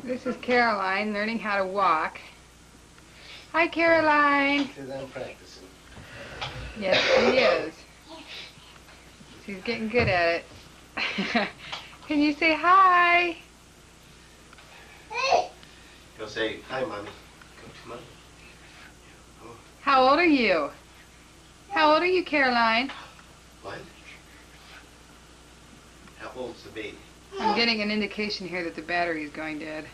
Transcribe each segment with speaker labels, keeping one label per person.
Speaker 1: This is Caroline learning how to walk. Hi, Caroline.
Speaker 2: Because I'm practicing.
Speaker 1: Yes, she is. She's getting good at it. Can you say hi?
Speaker 2: Go say, hi, Mommy. Go to Mommy. Oh.
Speaker 1: How old are you? How old are you, Caroline?
Speaker 2: What? How old's the baby?
Speaker 1: I'm getting an indication here that the battery is going dead.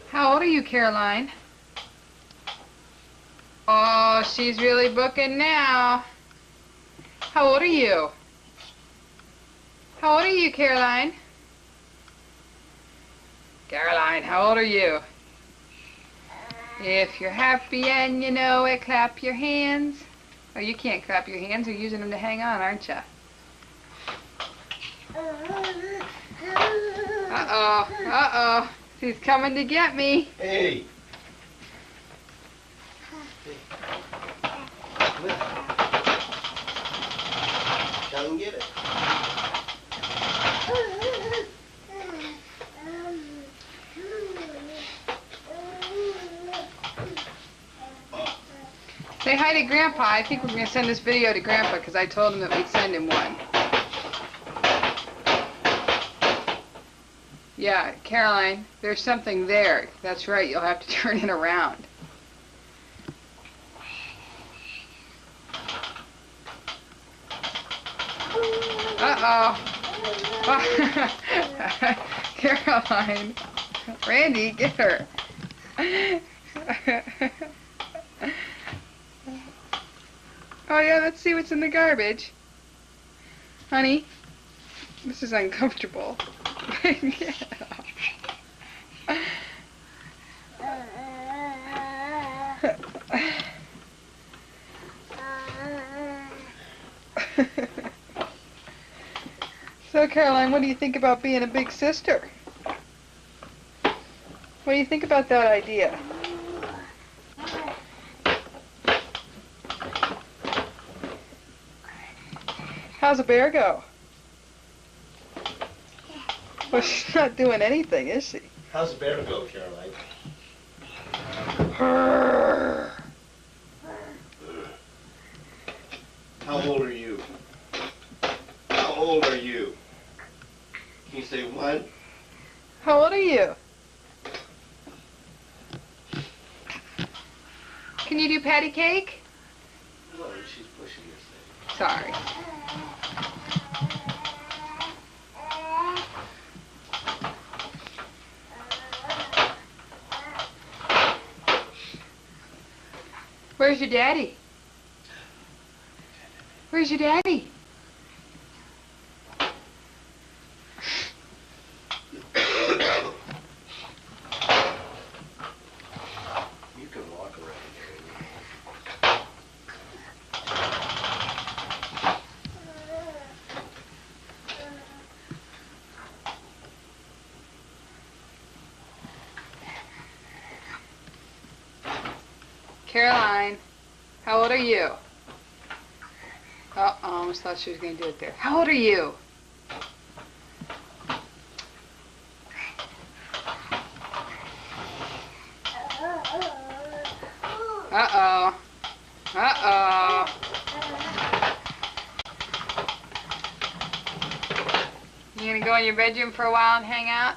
Speaker 1: How old are you, Caroline? Oh, she's really booking now. How old are you? How old are you, Caroline? Caroline, how old are you? If you're happy and you know it, clap your hands. Oh, you can't clap your hands. You're using them to hang on, aren't you? Uh-oh, uh-oh. He's coming to get me.
Speaker 2: Hey! Come and get it.
Speaker 1: Say hi to Grandpa. I think we're going to send this video to Grandpa because I told him that we'd send him one. Yeah, Caroline, there's something there. That's right, you'll have to turn it around. Uh-oh. Caroline. Randy, get her. Oh yeah, let's see what's in the garbage. Honey, this is uncomfortable. So Caroline, what do you think about being a big sister? What do you think about that idea? How's a bear go? Well, she's not doing anything, is she?
Speaker 2: How's the bear go, Caroline? How old are you? How old are you? Can you say one?
Speaker 1: How old are you? Can you do patty cake?
Speaker 2: No, she's pushing this thing.
Speaker 1: Sorry. Where's your daddy? Where's your daddy?
Speaker 2: You can walk around here.
Speaker 1: Caroline, how old are you? Oh, I almost thought she was going to do it there. How old are you? Uh-oh. Uh-oh. You going to go in your bedroom for a while and hang out?